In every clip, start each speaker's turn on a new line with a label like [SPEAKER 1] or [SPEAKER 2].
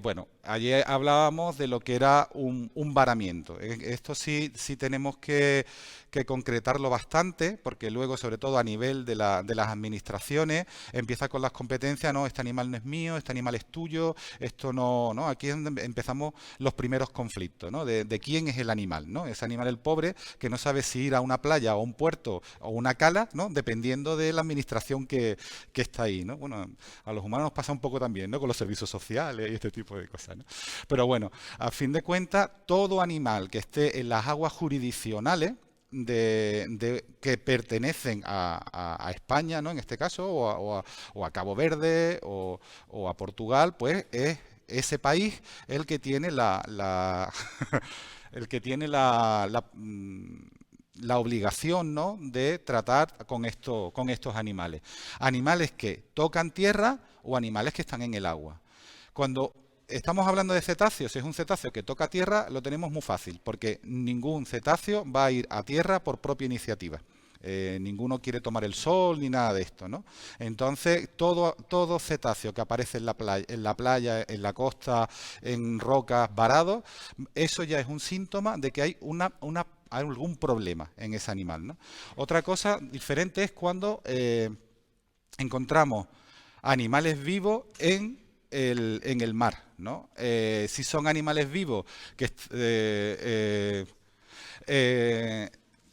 [SPEAKER 1] Bueno, ayer hablábamos de lo que era un varamiento. Esto sí tenemos que concretarlo bastante, porque luego, sobre todo a nivel de las administraciones, empieza con las competencias, no, este animal no es mío, este animal es tuyo, esto no, ¿no? Aquí es donde empezamos los primeros conflictos, ¿no? De quién es el animal, ¿no? Ese animal, el pobre, que no sabe si ir a una playa o a un puerto o una cala, ¿no? Dependiendo de la administración que está ahí, ¿no? Bueno, a los humanos nos pasa un poco también, ¿no? Con los servicios sociales y este tipo de cosas, ¿no? Pero bueno, a fin de cuentas, todo animal que esté en las aguas jurisdiccionales que pertenecen a España, ¿no? En este caso, o a Cabo Verde o a Portugal, pues es ese país el que tiene el que tiene la obligación, ¿no? De tratar con estos animales. Animales que tocan tierra o animales que están en el agua. Cuando estamos hablando de cetáceos, si es un cetáceo que toca tierra, lo tenemos muy fácil, porque ningún cetáceo va a ir a tierra por propia iniciativa. Ninguno quiere tomar el sol ni nada de esto, ¿no? Entonces, todo cetáceo que aparece en la costa, en rocas, varados, eso ya es un síntoma de que hay algún problema en ese animal, ¿no? Otra cosa diferente es cuando encontramos animales vivos en el mar, ¿no? Si son animales vivos que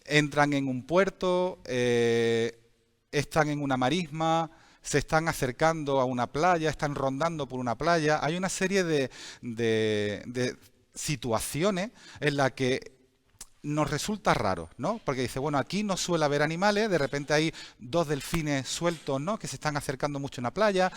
[SPEAKER 1] entran en un puerto, están en una marisma, se están acercando a una playa, están rondando por una playa. Hay una serie de situaciones en las que nos resulta raro, ¿no? Porque dice, bueno, aquí no suele haber animales, de repente hay dos delfines sueltos, ¿no? Que se están acercando mucho a una playa,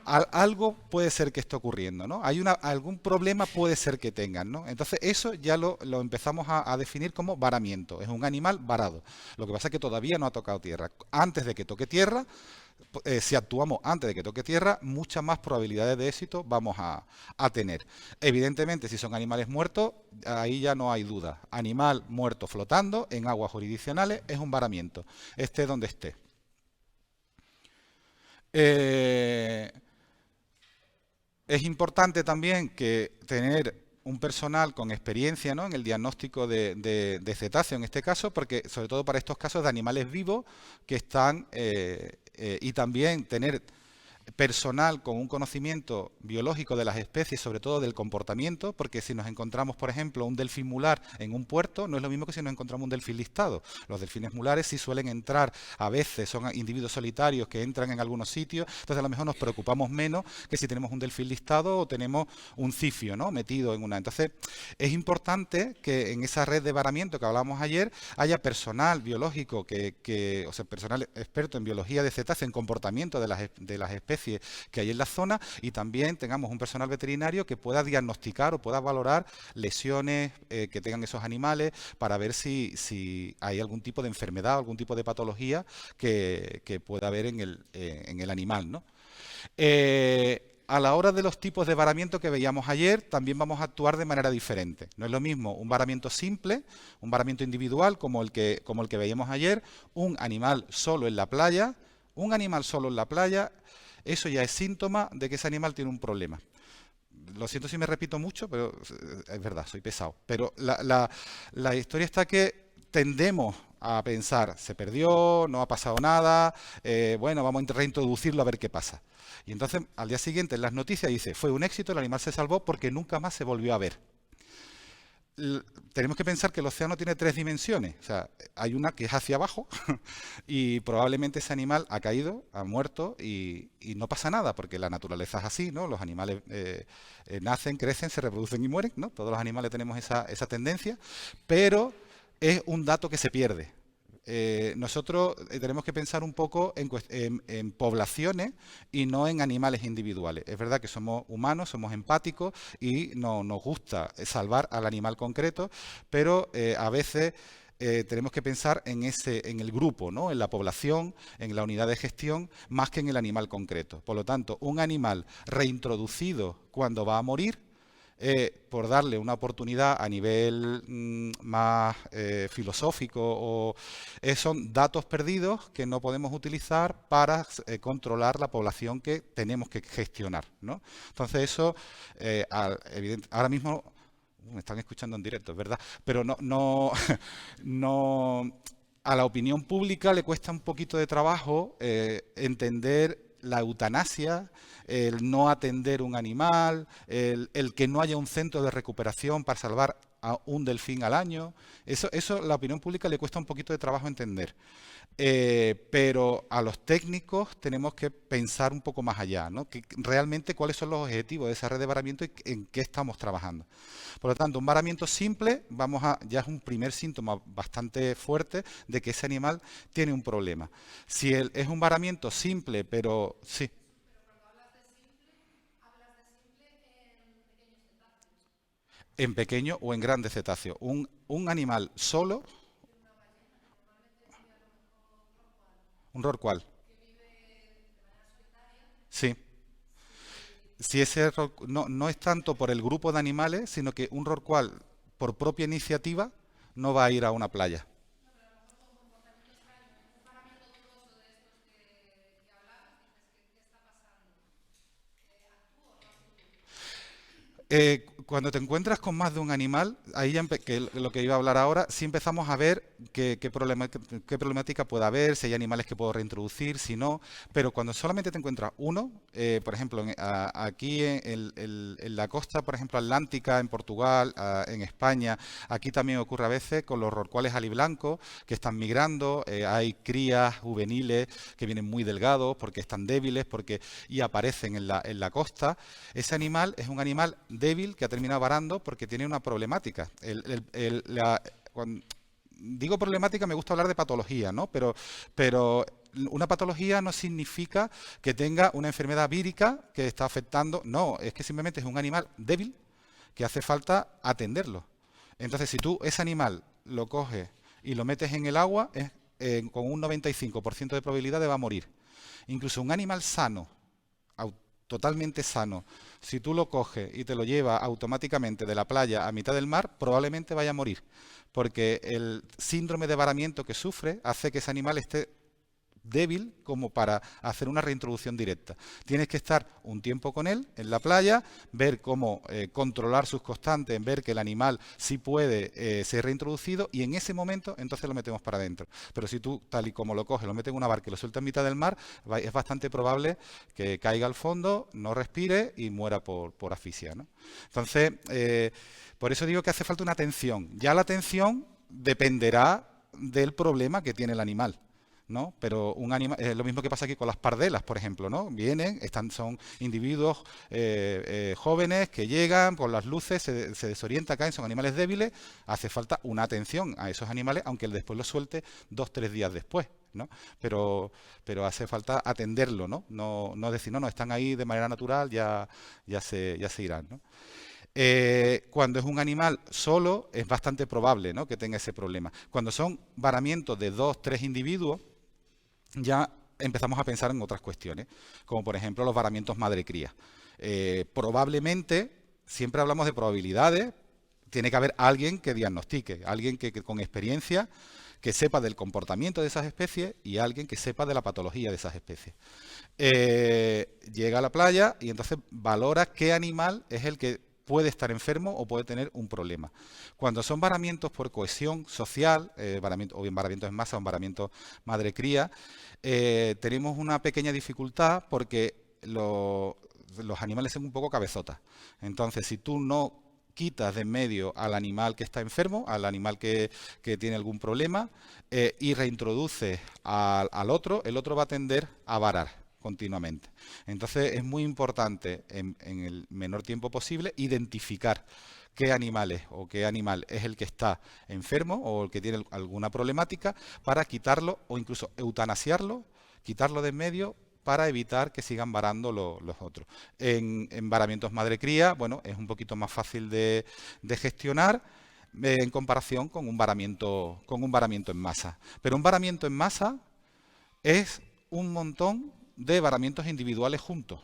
[SPEAKER 1] algo puede ser que esté ocurriendo, ¿no? Algún problema puede ser que tengan, ¿no? Entonces eso ya lo empezamos a definir como varamiento, es un animal varado. Lo que pasa es que todavía no ha tocado tierra. Antes de que toque tierra, si actuamos antes de que toque tierra, muchas más probabilidades de éxito vamos a tener. Evidentemente, si son animales muertos, ahí ya no hay duda. Animal muerto flotando en aguas jurisdiccionales es un varamiento, esté donde esté. Eh, es importante también que tener un personal con experiencia, ¿no? En el diagnóstico de cetáceo en este caso, porque sobre todo para estos casos de animales vivos que están y también tener personal con un conocimiento biológico de las especies, sobre todo del comportamiento, porque si nos encontramos, por ejemplo, un delfín mular en un puerto, no es lo mismo que si nos encontramos un delfín listado. Los delfines mulares sí suelen entrar, a veces son individuos solitarios que entran en algunos sitios, entonces a lo mejor nos preocupamos menos que si tenemos un delfín listado o tenemos un cifio, ¿no? Metido en una. Entonces, es importante que en esa red de varamiento que hablábamos ayer haya personal biológico, o sea, personal experto en biología de cetáceos, en comportamiento de las especies que hay en la zona, y también tengamos un personal veterinario que pueda diagnosticar o pueda valorar lesiones que tengan esos animales para ver si hay algún tipo de enfermedad, algún tipo de patología que pueda haber en el animal, ¿no? A la hora de los tipos de varamiento que veíamos ayer, también vamos a actuar de manera diferente. No es lo mismo un varamiento simple, un varamiento individual como como el que veíamos ayer, un animal solo en la playa. Un animal solo en la playa, eso ya es síntoma de que ese animal tiene un problema. Lo siento si me repito mucho, pero es verdad, soy pesado. Pero la historia está que tendemos a pensar, se perdió, no ha pasado nada, bueno, vamos a reintroducirlo a ver qué pasa. Y entonces al día siguiente en las noticias dice, fue un éxito, el animal se salvó porque nunca más se volvió a ver. Tenemos que pensar que el océano tiene tres dimensiones. O sea, hay una que es hacia abajo y probablemente ese animal ha caído, ha muerto y no pasa nada porque la naturaleza es así, ¿no? Los animales nacen, crecen, se reproducen y mueren, ¿no? Todos los animales tenemos esa tendencia, pero es un dato que se pierde. Nosotros tenemos que pensar un poco en poblaciones y no en animales individuales. Es verdad que somos humanos, somos empáticos y nos gusta salvar al animal concreto, pero a veces tenemos que pensar en el grupo, ¿no? En la población, en la unidad de gestión, más que en el animal concreto. Por lo tanto, un animal reintroducido cuando va a morir por darle una oportunidad a nivel más filosófico, son datos perdidos que no podemos utilizar para controlar la población que tenemos que gestionar, ¿no? Entonces eso, ahora mismo me están escuchando en directo, es verdad, pero no, a la opinión pública le cuesta un poquito de trabajo entender la eutanasia, el no atender un animal, el que no haya un centro de recuperación para salvar a un delfín al año. Eso a la opinión pública le cuesta un poquito de trabajo entender. Pero a los técnicos tenemos que pensar un poco más allá, ¿no? Realmente cuáles son los objetivos de esa red de varamiento y en qué estamos trabajando. Por lo tanto, un varamiento simple ya es un primer síntoma bastante fuerte de que ese animal tiene un problema. Si es un varamiento simple, pero sí. En pequeño o en grandes cetáceos. Un animal solo, un rorcual. Sí. Si ese no es tanto por el grupo de animales, sino que un rorcual, por propia iniciativa, no va a ir a una playa. Cuando te encuentras con más de un animal, ahí ya que lo que iba a hablar ahora, sí empezamos a ver qué problemática puede haber, si hay animales que puedo reintroducir, si no. Pero cuando solamente te encuentras uno, por ejemplo, aquí en la costa, por ejemplo, atlántica, en Portugal, en España, aquí también ocurre a veces con los rorcuales aliblancos que están migrando, hay crías juveniles que vienen muy delgados porque están débiles y aparecen en la costa. Ese animal es un animal débil que ha terminado varando porque tiene una problemática. Cuando digo problemática, me gusta hablar de patología, ¿no? Pero una patología no significa que tenga una enfermedad vírica que está afectando. No, es que simplemente es un animal débil que hace falta atenderlo. Entonces, si tú ese animal lo coges y lo metes en el agua, con un 95% de probabilidad de va a morir. Incluso un animal sano, totalmente sano, si tú lo coges y te lo llevas automáticamente de la playa a mitad del mar, probablemente vaya a morir, porque el síndrome de varamiento que sufre hace que ese animal esté débil como para hacer una reintroducción directa. Tienes que estar un tiempo con él en la playa, ver cómo controlar sus constantes, ver que el animal sí puede ser reintroducido y en ese momento entonces lo metemos para adentro. Pero si tú, tal y como lo coges, lo metes en una barca y lo sueltas en mitad del mar, es bastante probable que caiga al fondo, no respire y muera por asfixia, ¿no? Entonces, por eso digo que hace falta una atención. Ya la atención dependerá del problema que tiene el animal, ¿no? Pero un animal, es lo mismo que pasa aquí con las pardelas, por ejemplo, ¿no? Vienen, son individuos jóvenes que llegan por las luces, se desorientan, caen, son animales débiles, hace falta una atención a esos animales, aunque él después los suelte 2 o 3 días después, ¿no? Pero hace falta atenderlo, ¿no? No decir, no, están ahí de manera natural, ya se irán, ¿no? Cuando es un animal solo, es bastante probable, ¿no?, que tenga ese problema. Cuando son varamientos de 2 o 3 individuos, ya empezamos a pensar en otras cuestiones, como por ejemplo los varamientos madre-cría. Probablemente, siempre hablamos de probabilidades, tiene que haber alguien que diagnostique, alguien que con experiencia, que sepa del comportamiento de esas especies y alguien que sepa de la patología de esas especies. Llega a la playa y entonces valora qué animal es el que puede estar enfermo o puede tener un problema. Cuando son varamientos por cohesión social, o bien varamientos en masa o varamientos madre-cría, tenemos una pequeña dificultad porque los animales son un poco cabezotas. Entonces, si tú no quitas de en medio al animal que está enfermo, al animal que tiene algún problema, y reintroduces al otro, el otro va a tender a varar continuamente. Entonces es muy importante en el menor tiempo posible identificar qué animales o qué animal es el que está enfermo o el que tiene alguna problemática para quitarlo o incluso eutanasiarlo, quitarlo de en medio para evitar que sigan varando los otros. En varamientos madre-cría, bueno, es un poquito más fácil de gestionar en comparación con un varamiento en masa. Pero un varamiento en masa es un montón de varamientos individuales juntos.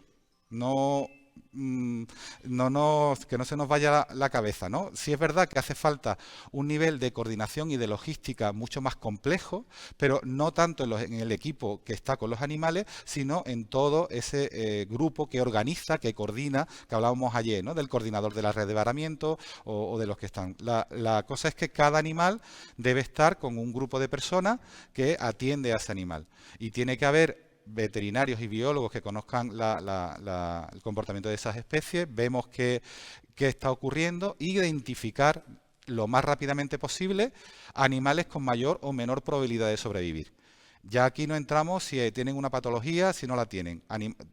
[SPEAKER 1] No, que no se nos vaya la cabeza, ¿no? Sí es verdad que hace falta un nivel de coordinación y de logística mucho más complejo, pero no tanto en el equipo que está con los animales, sino en todo ese grupo que organiza, que coordina, que hablábamos ayer, ¿no? Del coordinador de la red de varamiento o de los que están. La cosa es que cada animal debe estar con un grupo de personas que atiende a ese animal. Y tiene que haber veterinarios y biólogos que conozcan el comportamiento de esas especies, vemos qué está ocurriendo, e identificar lo más rápidamente posible animales con mayor o menor probabilidad de sobrevivir. Ya aquí no entramos si tienen una patología, si no la tienen.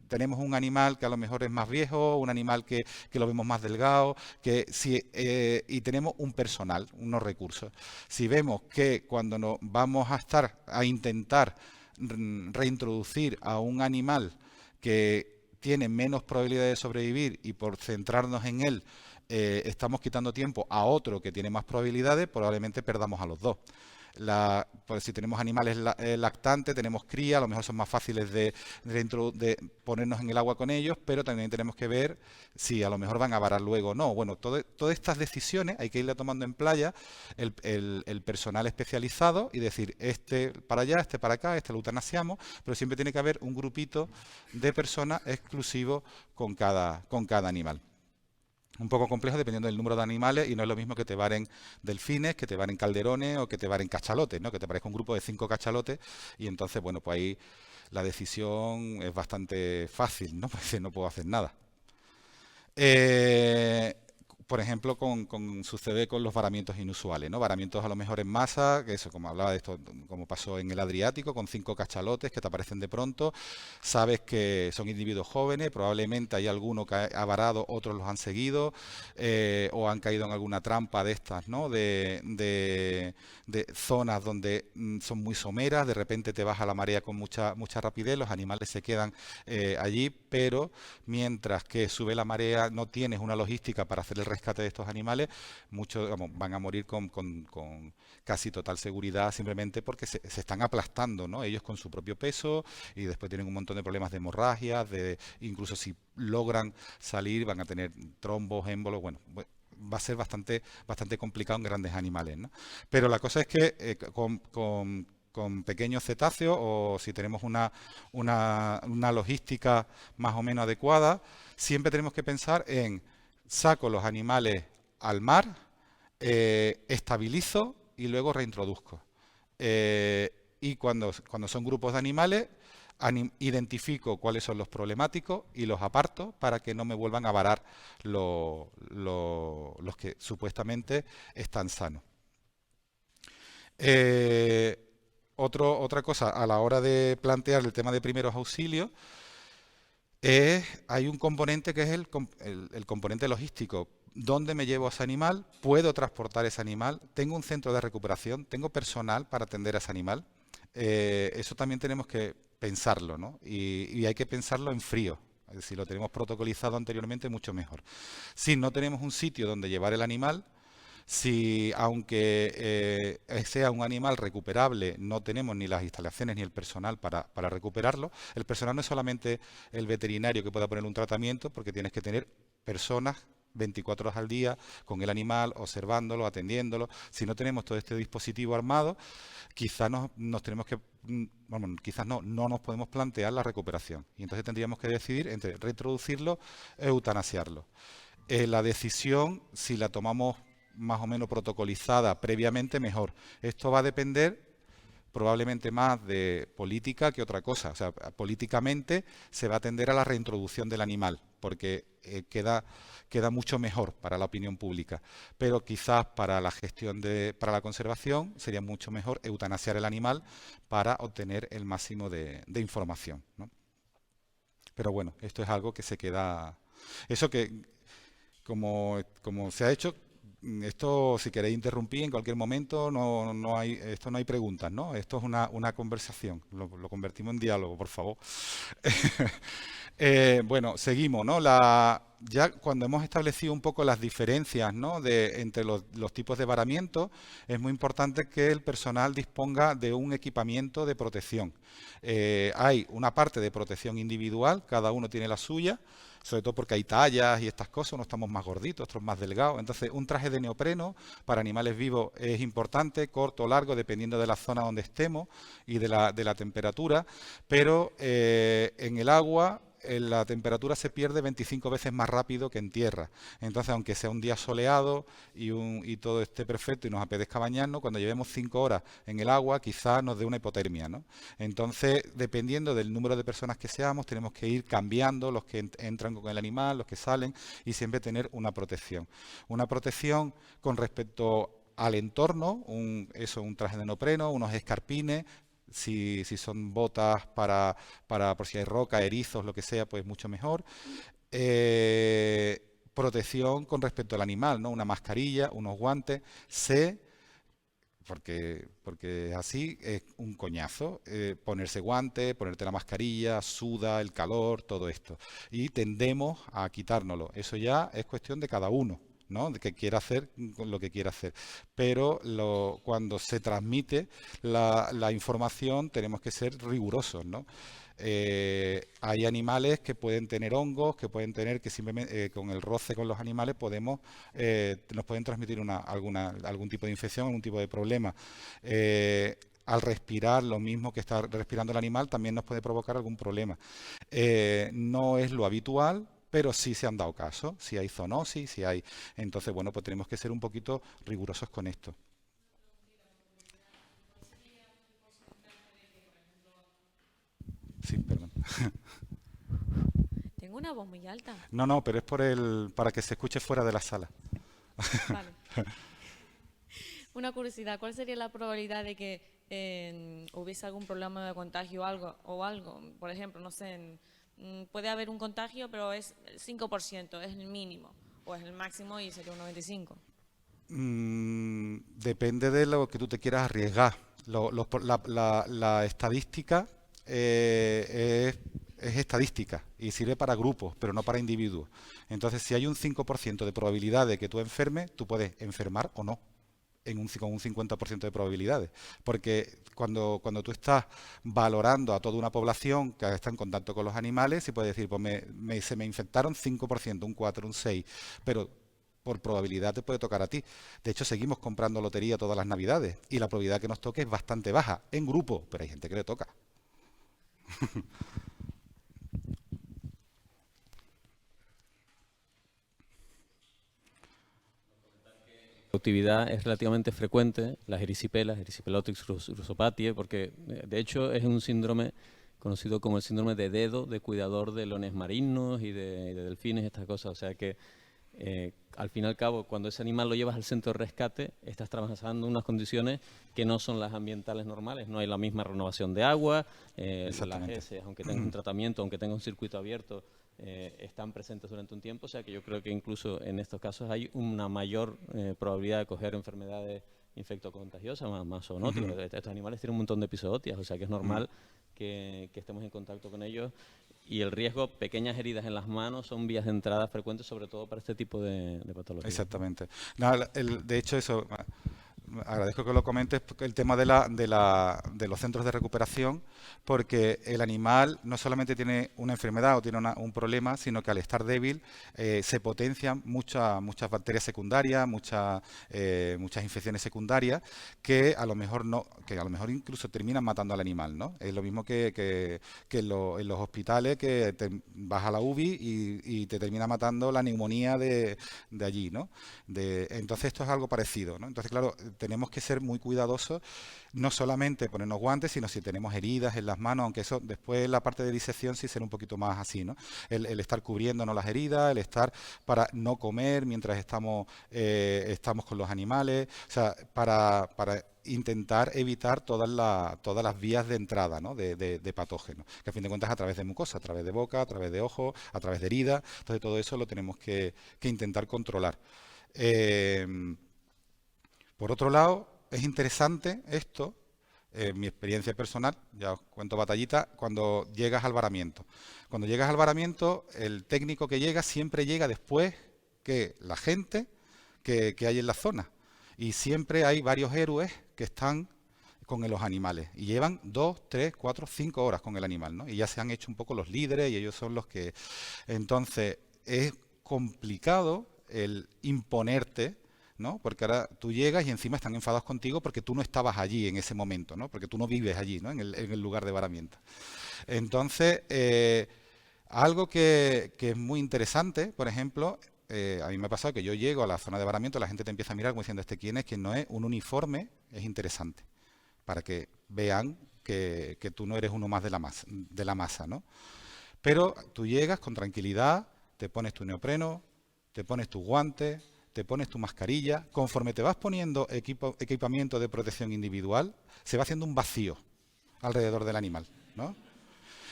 [SPEAKER 1] Tenemos un animal que a lo mejor es más viejo, un animal que lo vemos más delgado, y tenemos un personal, unos recursos. Si vemos que cuando nos vamos a intentar reintroducir a un animal que tiene menos probabilidad de sobrevivir y por centrarnos en él estamos quitando tiempo a otro que tiene más probabilidades, probablemente perdamos a los dos. Pues si tenemos animales lactantes, tenemos cría, a lo mejor son más fáciles de ponernos en el agua con ellos, pero también tenemos que ver si a lo mejor van a varar luego o no. Bueno, todas estas decisiones hay que irlas tomando en playa el personal especializado y decir, este para allá, este para acá, este lo eutanasiamos, pero siempre tiene que haber un grupito de personas exclusivo con cada animal. Un poco complejo dependiendo del número de animales y no es lo mismo que te varen delfines, que te varen calderones o que te varen cachalotes, ¿no? Que te parezca un grupo de 5 cachalotes y entonces, bueno, pues ahí la decisión es bastante fácil, ¿no? Pues no puedo hacer nada. Por ejemplo, sucede con los varamientos inusuales, ¿no? Varamientos a lo mejor en masa, que eso, como hablaba de esto, como pasó en el Adriático, con 5 cachalotes que te aparecen de pronto. Sabes que son individuos jóvenes, probablemente hay alguno que ha varado, otros los han seguido, o han caído en alguna trampa de estas, ¿no? De zonas donde son muy someras, de repente te baja la marea con mucha rapidez, los animales se quedan allí, pero mientras que sube la marea no tienes una logística para hacer el rescate de estos animales, muchos van a morir con casi total seguridad simplemente porque se están aplastando, ¿no? Ellos con su propio peso y después tienen un montón de problemas de hemorragias, incluso si logran salir van a tener trombos, émbolos, bueno, va a ser bastante complicado en grandes animales, ¿no? Pero la cosa es que con pequeños cetáceos o si tenemos una logística más o menos adecuada, siempre tenemos que pensar en saco los animales al mar, estabilizo y luego reintroduzco. Y cuando son grupos de animales, identifico cuáles son los problemáticos y los aparto para que no me vuelvan a varar los que supuestamente están sanos. Otra cosa a la hora de plantear el tema de primeros auxilios, hay un componente que es el componente logístico. ¿Dónde me llevo a ese animal? ¿Puedo transportar ese animal? ¿Tengo un centro de recuperación? ¿Tengo personal para atender a ese animal? Eso también tenemos que pensarlo, ¿no? Y hay que pensarlo en frío. Si lo tenemos protocolizado anteriormente, mucho mejor. Si no tenemos un sitio donde llevar el animal, si aunque sea un animal recuperable, no tenemos ni las instalaciones ni el personal para recuperarlo, el personal no es solamente el veterinario que pueda poner un tratamiento, porque tienes que tener personas 24 horas al día con el animal, observándolo, atendiéndolo. Si no tenemos todo este dispositivo armado, quizás nos tenemos que, bueno, quizás no nos podemos plantear la recuperación. Y entonces tendríamos que decidir entre reintroducirlo e eutanasiarlo. La decisión, si la tomamos más o menos protocolizada previamente, mejor. Esto va a depender probablemente más de política que otra cosa. O sea, políticamente se va a tender a la reintroducción del animal, porque queda mucho mejor para la opinión pública. Pero quizás para la gestión para la conservación sería mucho mejor eutanasiar el animal para obtener el máximo de información, ¿no? Pero bueno, esto es algo que se queda. Eso que, como se ha hecho, esto, si queréis interrumpir en cualquier momento, no hay preguntas, ¿no? Esto es una conversación. Lo convertimos en diálogo, por favor. Bueno, seguimos, ¿no? Ya cuando hemos establecido un poco las diferencias, ¿no? entre los tipos de varamiento, es muy importante que el personal disponga de un equipamiento de protección. Hay una parte de protección individual, cada uno tiene la suya. sobre todo porque hay tallas y estas cosas, unos estamos más gorditos, otros más delgados. Entonces, un traje de neopreno para animales vivos es importante, corto o largo, dependiendo de la zona donde estemos y de la temperatura, pero en el agua la temperatura se pierde 25 veces más rápido que en tierra. Entonces, aunque sea un día soleado y todo esté perfecto y nos apetezca bañarnos, cuando llevemos 5 horas en el agua, quizás nos dé una hipotermia, ¿no? Entonces, dependiendo del número de personas que seamos, tenemos que ir cambiando los que entran con el animal, los que salen, y siempre tener una protección. Una protección con respecto al entorno, un traje de neopreno, unos escarpines. Si son botas por si hay roca, erizos, lo que sea, pues mucho mejor. Protección con respecto al animal, ¿no? Una mascarilla, unos guantes. Porque así es un coñazo, ponerse guantes, ponerte la mascarilla, suda, el calor, todo esto. Y tendemos a quitárnoslo. Eso ya es cuestión de cada uno, ¿no? De que quiera hacer con lo que quiera hacer. Pero cuando se transmite la información tenemos que ser rigurosos, ¿no? Hay animales que pueden tener hongos, que pueden tener que simplemente con el roce con los animales nos pueden transmitir algún tipo de infección, algún tipo de problema. Al respirar lo mismo que está respirando el animal también nos puede provocar algún problema. No es lo habitual, pero sí se han dado casos, si hay zoonosis, si hay... Entonces, bueno, pues tenemos que ser un poquito rigurosos con esto. Sí, perdón.
[SPEAKER 2] Tengo una voz muy alta.
[SPEAKER 1] No, pero es para que se escuche fuera de la sala.
[SPEAKER 2] Vale. Una curiosidad, ¿cuál sería la probabilidad de que hubiese algún problema de contagio o algo? Por ejemplo, no sé, puede haber un contagio, pero es el 5%, es el mínimo, o es el máximo y sería un 95%.
[SPEAKER 1] Depende de lo que tú te quieras arriesgar. La estadística es estadística y sirve para grupos, pero no para individuos. Entonces, si hay un 5% de probabilidad de que tú enfermes, tú puedes enfermar o no con un 50% de probabilidades. Porque cuando tú estás valorando a toda una población que está en contacto con los animales, y puedes decir, pues se me infectaron 5%, un 4, un 6, pero por probabilidad te puede tocar a ti. De hecho, seguimos comprando lotería todas las navidades y la probabilidad que nos toque es bastante baja, en grupo, pero hay gente que le toca.
[SPEAKER 3] Actividad es relativamente frecuente, las erisipelas, Erysipelotrix russopatiae, porque de hecho es un síndrome conocido como el síndrome de dedo de cuidador de leones marinos y de delfines, estas cosas. O sea que al fin y al cabo, cuando ese animal lo llevas al centro de rescate, estás trabajando en unas condiciones que no son las ambientales normales. No hay la misma renovación de agua, las heces, aunque tengas un tratamiento, aunque tengas un circuito abierto, están presentes durante un tiempo. O sea que yo creo que incluso en estos casos hay una mayor probabilidad de coger enfermedades infectocontagiosas, más zoonóticas. Estos animales tienen un montón de episootias, o sea que es normal que estemos en contacto con ellos. Y el riesgo, pequeñas heridas en las manos, son vías de entrada frecuentes, sobre todo para este tipo de patologías.
[SPEAKER 1] Exactamente. No, de hecho, eso, agradezco que lo comentes, el tema de los centros de recuperación, porque el animal no solamente tiene una enfermedad o tiene un problema, sino que al estar débil se potencian muchas bacterias secundarias, muchas infecciones secundarias que a lo mejor incluso terminan matando al animal, ¿no? Es lo mismo que en los hospitales, que vas a la UBI y te termina matando la neumonía de allí, ¿no? Entonces esto es algo parecido, ¿no? Entonces, claro, tenemos que ser muy cuidadosos, no solamente ponernos guantes, sino si tenemos heridas en las manos, aunque eso después en la parte de disección sí será un poquito más así, ¿no? El estar cubriéndonos las heridas, el estar para no comer mientras estamos con los animales, o sea, para intentar evitar todas las vías de entrada, ¿no? de patógenos, que a fin de cuentas a través de mucosa, a través de boca, a través de ojos, a través de heridas. Entonces todo eso lo tenemos que intentar controlar. Por otro lado, es interesante esto, mi experiencia personal, ya os cuento batallita, cuando llegas al varamiento. Cuando llegas al varamiento, el técnico que llega siempre llega después que la gente que hay en la zona. Y siempre hay varios héroes que están con los animales y llevan 2, 3, 4, 5 horas con el animal, ¿no? Y ya se han hecho un poco los líderes y ellos son los que... Entonces, es complicado el imponerte, ¿no? Porque ahora tú llegas y encima están enfadados contigo porque tú no estabas allí en ese momento, ¿no? Porque tú no vives allí, ¿no? En el lugar de varamienta. Entonces, algo que es muy interesante, por ejemplo, a mí me ha pasado que yo llego a la zona de varamiento, la gente te empieza a mirar como diciendo, ¿quién es? Que no es un uniforme, es interesante, para que vean que tú no eres uno más de la masa, ¿no? Pero tú llegas con tranquilidad, te pones tu neopreno, te pones tus guantes, te pones tu mascarilla. Conforme te vas poniendo equipamiento de protección individual, se va haciendo un vacío alrededor del animal, ¿no?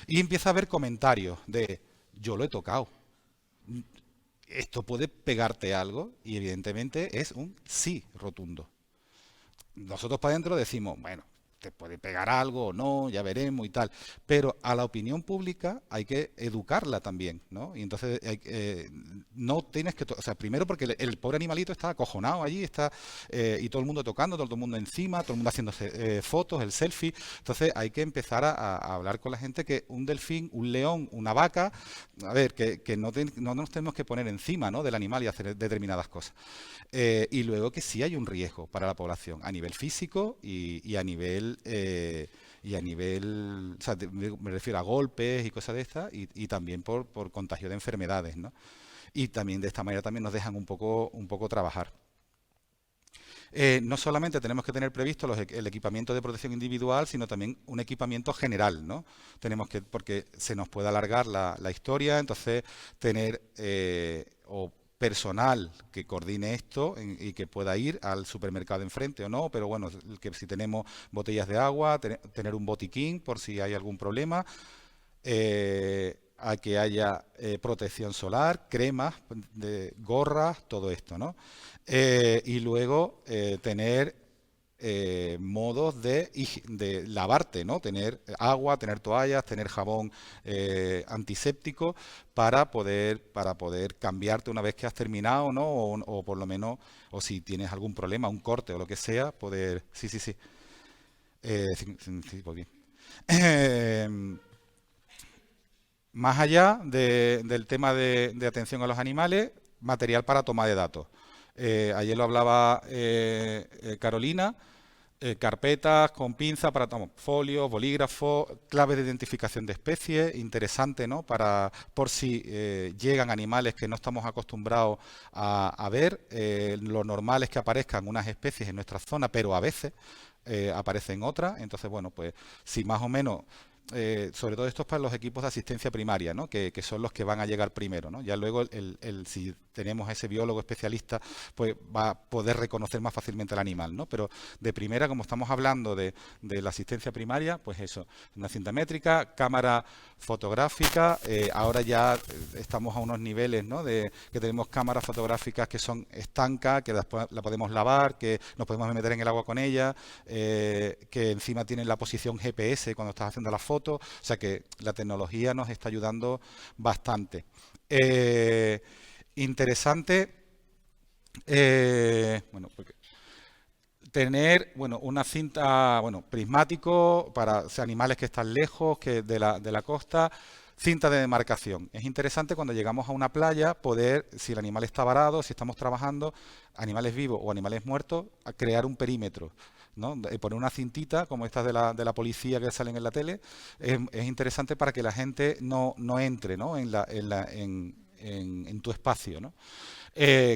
[SPEAKER 1] Y empieza a haber comentarios de, yo lo he tocado, esto puede pegarte algo, y evidentemente es un sí rotundo. Nosotros para adentro decimos, bueno, te puede pegar algo o no, ya veremos y tal. Pero a la opinión pública hay que educarla también, ¿no? Y entonces no tienes que... O sea, primero porque el pobre animalito está acojonado allí, está y todo el mundo tocando, todo el mundo encima, todo el mundo haciéndose fotos, el selfie. Entonces hay que empezar a hablar con la gente que un delfín, un león, una vaca, a ver, que no nos tenemos que poner encima, ¿no?, del animal y hacer determinadas cosas. Y luego que sí hay un riesgo para la población a nivel físico y a nivel, o sea, me refiero a golpes y cosas de estas, y también por contagio de enfermedades, ¿no? Y también de esta manera también nos dejan un poco trabajar. No solamente tenemos que tener previsto el equipamiento de protección individual, sino también un equipamiento general, ¿no? Tenemos que, porque se nos puede alargar la historia, entonces tener o personal que coordine esto y que pueda ir al supermercado enfrente o no, pero bueno, que si tenemos botellas de agua, tener un botiquín por si hay algún problema, a que haya protección solar, cremas, gorras, todo esto, ¿no? Y luego tener modos de lavarte, ¿no? Tener agua, tener toallas, tener jabón antiséptico para poder cambiarte una vez que has terminado, ¿no? O por lo menos, o si tienes algún problema, un corte o lo que sea, poder... Sí. Sí, pues bien. Más allá del tema de atención a los animales, material para toma de datos. Ayer lo hablaba Carolina, carpetas con pinza para folios, bolígrafos, claves de identificación de especies, interesante, ¿no? Por si llegan animales que no estamos acostumbrados a ver, lo normal es que aparezcan unas especies en nuestra zona, pero a veces aparecen otras, entonces, bueno, pues si más o menos... sobre todo esto es para los equipos de asistencia primaria, ¿no? que son los que van a llegar primero, ¿no? Ya luego si tenemos ese biólogo especialista, pues va a poder reconocer más fácilmente al animal, ¿no? Pero de primera, como estamos hablando de la asistencia primaria, pues eso, una cinta métrica, cámara fotográfica, ahora ya estamos a unos niveles, ¿no?, que tenemos cámaras fotográficas que son estancas, que después la podemos lavar, que nos podemos meter en el agua con ella, que encima tienen la posición GPS cuando estás haciendo la foto, o sea que la tecnología nos está ayudando bastante. Interesante, bueno, tener una cinta, prismático para animales que están lejos de la costa, cinta de demarcación. Es interesante cuando llegamos a una playa poder, si el animal está varado, si estamos trabajando, animales vivos o animales muertos, a crear un perímetro, ¿no? Poner una cintita como estas de la policía que salen en la tele, es interesante para que la gente no entre, ¿no?, en tu espacio, ¿no?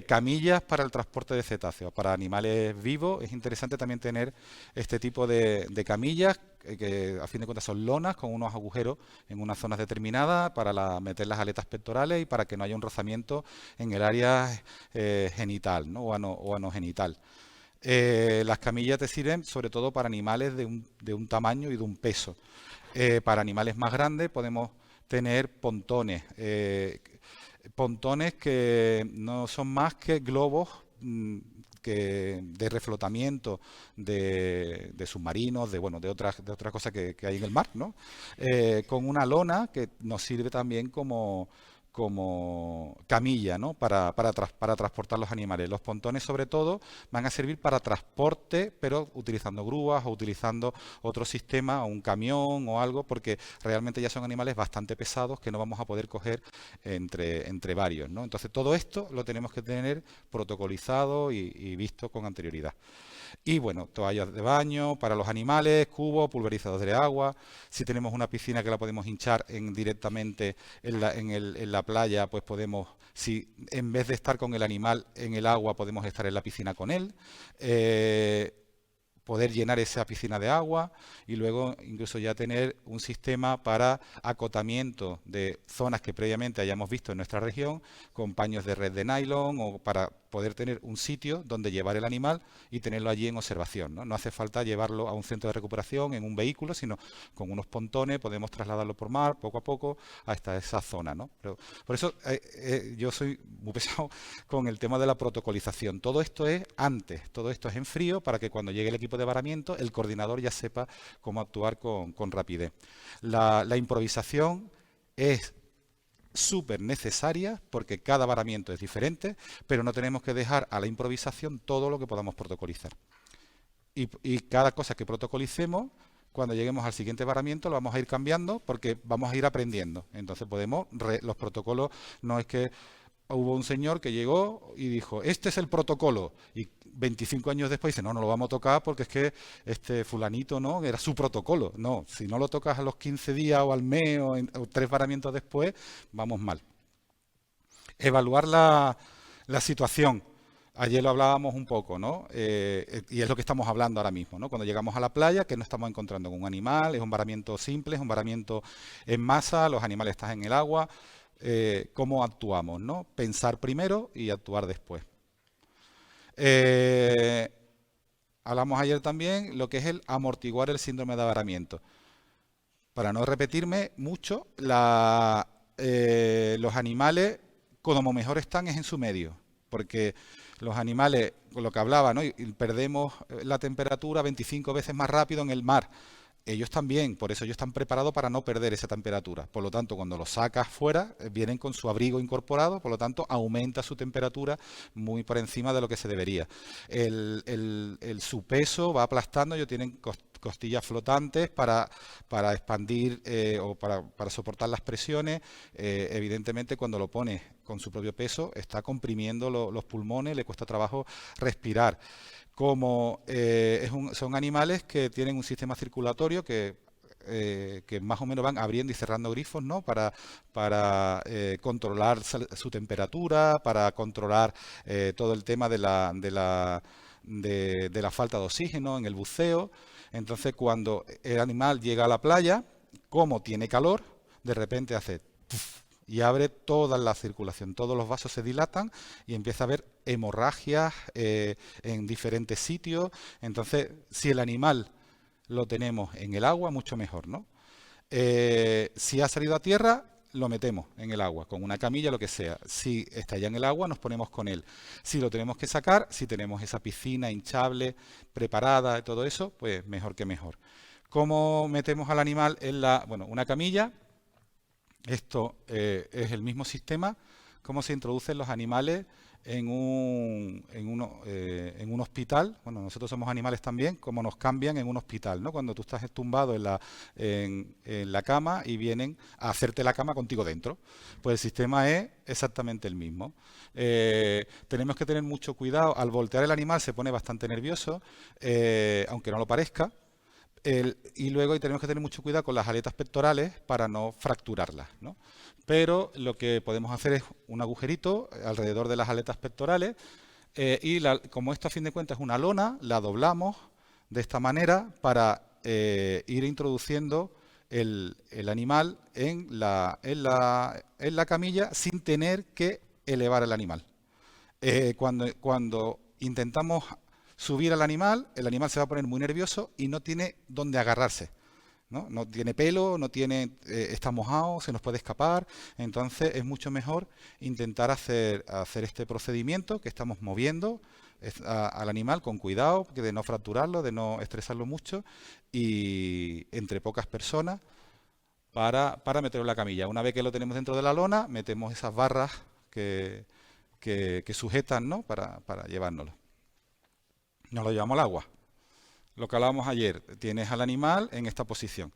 [SPEAKER 1] Camillas para el transporte de cetáceos, para animales vivos. Es interesante también tener este tipo de camillas, que a fin de cuentas son lonas con unos agujeros en unas zonas determinadas para meter las aletas pectorales y para que no haya un rozamiento en el área genital, ¿no?, o anogenital. Las camillas te sirven sobre todo para animales de un tamaño y de un peso. Para animales más grandes podemos tener pontones, que no son más que globos de reflotamiento de submarinos, de otras cosas que hay en el mar, ¿no? Con una lona que nos sirve también como como camilla, ¿no? para transportar los animales. Los pontones, sobre todo, van a servir para transporte, pero utilizando grúas o utilizando otro sistema, o un camión o algo, porque realmente ya son animales bastante pesados que no vamos a poder coger entre varios, ¿no? Entonces, todo esto lo tenemos que tener protocolizado y visto con anterioridad. Y bueno, toallas de baño para los animales, cubos, pulverizadores de agua. Si tenemos una piscina que la podemos hinchar directamente en la playa, pues podemos, si en vez de estar con el animal en el agua, podemos estar en la piscina con él. Poder llenar esa piscina de agua y luego incluso ya tener un sistema para acotamiento de zonas que previamente hayamos visto en nuestra región con paños de red de nylon, o para poder tener un sitio donde llevar el animal y tenerlo allí en observación, ¿no? No hace falta llevarlo a un centro de recuperación en un vehículo, sino con unos pontones podemos trasladarlo por mar poco a poco hasta esa zona, ¿no? Pero por eso yo soy muy pesado con el tema de la protocolización. Todo esto es antes, todo esto es en frío, para que cuando llegue el equipo de varamiento el coordinador ya sepa cómo actuar con rapidez. La improvisación es súper necesaria porque cada varamiento es diferente, pero no tenemos que dejar a la improvisación todo lo que podamos protocolizar. Y cada cosa que protocolicemos, cuando lleguemos al siguiente varamiento lo vamos a ir cambiando porque vamos a ir aprendiendo. Entonces los protocolos no es que hubo un señor que llegó y dijo, este es el protocolo, y 25 años después dice, no lo vamos a tocar porque es que este fulanito no era su protocolo. No, si no lo tocas a los 15 días o al mes o 3 varamientos después, vamos mal. Evaluar la situación. Ayer lo hablábamos un poco, ¿no? Y es lo que estamos hablando ahora mismo, ¿no? Cuando llegamos a la playa, que no estamos encontrando con un animal, es un varamiento simple, es un varamiento en masa, los animales están en el agua. Cómo actuamos, ¿no? Pensar primero y actuar después. Hablamos ayer también lo que es el amortiguar el síndrome de avaramiento. Para no repetirme mucho, los animales, como mejor están, es en su medio, porque los animales, con lo que hablaba, ¿no? Y perdemos la temperatura 25 veces más rápido en el mar. Ellos también, por eso ellos están preparados para no perder esa temperatura. Por lo tanto, cuando los sacas fuera, vienen con su abrigo incorporado, por lo tanto, aumenta su temperatura muy por encima de lo que se debería. Su peso va aplastando, ellos tienen costillas flotantes para expandir o para soportar las presiones. Evidentemente, cuando lo pones con su propio peso, está comprimiendo los pulmones, le cuesta trabajo respirar. Como son animales que tienen un sistema circulatorio que más o menos van abriendo y cerrando grifos, ¿no? para controlar su temperatura, para controlar todo el tema de la falta de oxígeno en el buceo. Entonces, cuando el animal llega a la playa, como tiene calor, de repente hace ¡puf! Y abre toda la circulación, todos los vasos se dilatan y empieza a haber hemorragias en diferentes sitios. Entonces, si el animal lo tenemos en el agua, mucho mejor, ¿no? Si ha salido a tierra, lo metemos en el agua, con una camilla, lo que sea. Si está ya en el agua, nos ponemos con él. Si lo tenemos que sacar, si tenemos esa piscina hinchable, preparada y todo eso, pues mejor que mejor. ¿Cómo metemos al animal en una camilla? Esto es el mismo sistema, cómo se introducen los animales en un hospital. Bueno, nosotros somos animales también, como nos cambian en un hospital, ¿no? Cuando tú estás tumbado en la cama y vienen a hacerte la cama contigo dentro. Pues el sistema es exactamente el mismo. Tenemos que tener mucho cuidado. Al voltear el animal se pone bastante nervioso, aunque no lo parezca. Y luego tenemos que tener mucho cuidado con las aletas pectorales para no fracturarlas, ¿no? Pero lo que podemos hacer es un agujerito alrededor de las aletas pectorales como esto a fin de cuentas es una lona, la doblamos de esta manera para ir introduciendo el animal en la camilla sin tener que elevar el animal. Cuando intentamos subir al animal, el animal se va a poner muy nervioso y no tiene dónde agarrarse, ¿no? No tiene pelo, está mojado, se nos puede escapar. Entonces es mucho mejor intentar hacer este procedimiento que estamos moviendo al animal con cuidado, de no fracturarlo, de no estresarlo mucho y entre pocas personas para meterlo en la camilla. Una vez que lo tenemos dentro de la lona, metemos esas barras que sujetan, ¿no? para llevárnoslo. Nos lo llevamos al agua. Lo que hablábamos ayer, tienes al animal en esta posición.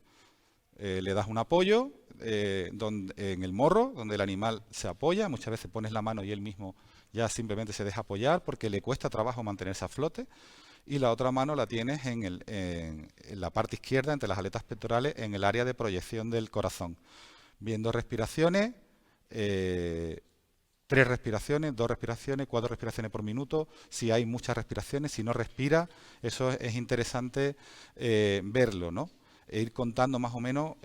[SPEAKER 1] Le das un apoyo en el morro, donde el animal se apoya. Muchas veces pones la mano y él mismo ya simplemente se deja apoyar porque le cuesta trabajo mantenerse a flote. Y la otra mano la tienes en la parte izquierda, entre las aletas pectorales, en el área de proyección del corazón. Viendo respiraciones, 3 respiraciones, 2 respiraciones, 4 respiraciones por minuto. Si hay muchas respiraciones, si no respira, eso es interesante verlo, ¿no? E ir contando más o menos.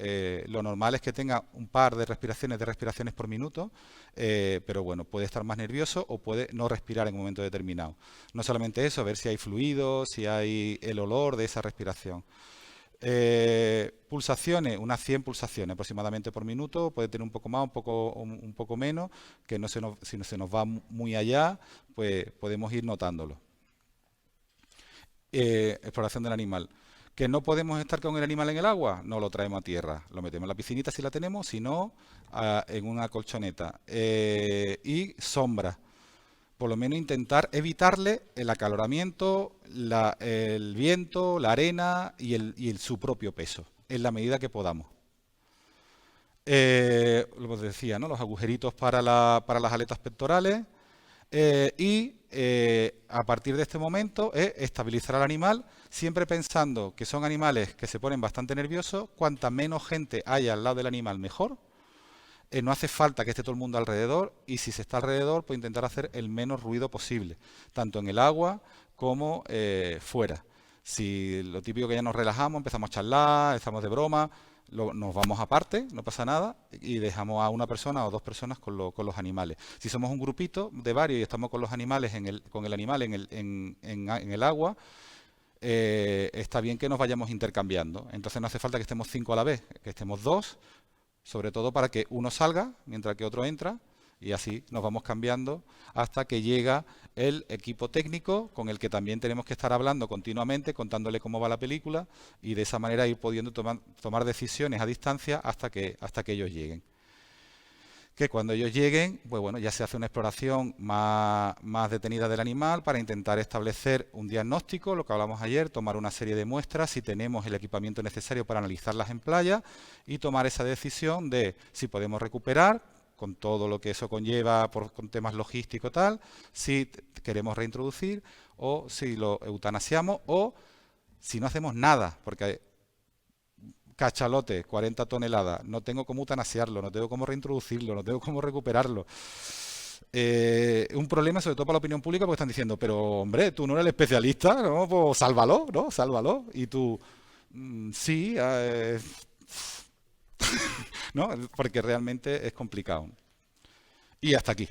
[SPEAKER 1] Lo normal es que tenga un par de respiraciones por minuto, pero bueno, puede estar más nervioso o puede no respirar en un momento determinado. No solamente eso, ver si hay fluido, si hay el olor de esa respiración. Pulsaciones, unas 100 pulsaciones aproximadamente por minuto, puede tener un poco más, un poco menos, que si no se nos va muy allá, pues podemos ir notándolo. Exploración del animal. ¿Que no podemos estar con el animal en el agua? No lo traemos a tierra. Lo metemos en la piscinita si la tenemos, si no, en una colchoneta. Y sombra. Por lo menos intentar evitarle el acaloramiento, el viento, la arena y su propio peso, en la medida que podamos. Lo que decía, ¿no? Los agujeritos para las aletas pectorales. A partir de este momento estabilizar al animal, siempre pensando que son animales que se ponen bastante nerviosos. Cuanta menos gente haya al lado del animal, mejor. No hace falta que esté todo el mundo alrededor, y si se está alrededor, pues intentar hacer el menos ruido posible, tanto en el agua como fuera. Si lo típico que ya nos relajamos, empezamos a charlar, estamos de broma, nos vamos aparte, no pasa nada, y dejamos a una persona o 2 personas con los animales. Si somos un grupito de varios y estamos con los animales con el animal en el agua, está bien que nos vayamos intercambiando. Entonces no hace falta que estemos 5 a la vez, que estemos 2, sobre todo para que uno salga mientras que otro entra, y así nos vamos cambiando hasta que llega el equipo técnico, con el que también tenemos que estar hablando continuamente, contándole cómo va la película, y de esa manera ir pudiendo tomar decisiones a distancia hasta que ellos lleguen. Que cuando ellos lleguen, pues bueno, ya se hace una exploración más detenida del animal para intentar establecer un diagnóstico, lo que hablamos ayer, tomar una serie de muestras, si tenemos el equipamiento necesario para analizarlas en playa, y tomar esa decisión de si podemos recuperar, con todo lo que eso conlleva con temas logísticos tal, si queremos reintroducir, o si lo eutanasiamos, o si no hacemos nada, porque cachalote, 40 toneladas, no tengo cómo eutanasiarlo, no tengo cómo reintroducirlo, no tengo cómo recuperarlo. Un problema sobre todo para la opinión pública, porque están diciendo, pero hombre, tú no eres el especialista, ¿no? Pues sálvalo, ¿no? Sálvalo. Y tú, sí, ¿no? Porque realmente es complicado. Y hasta aquí.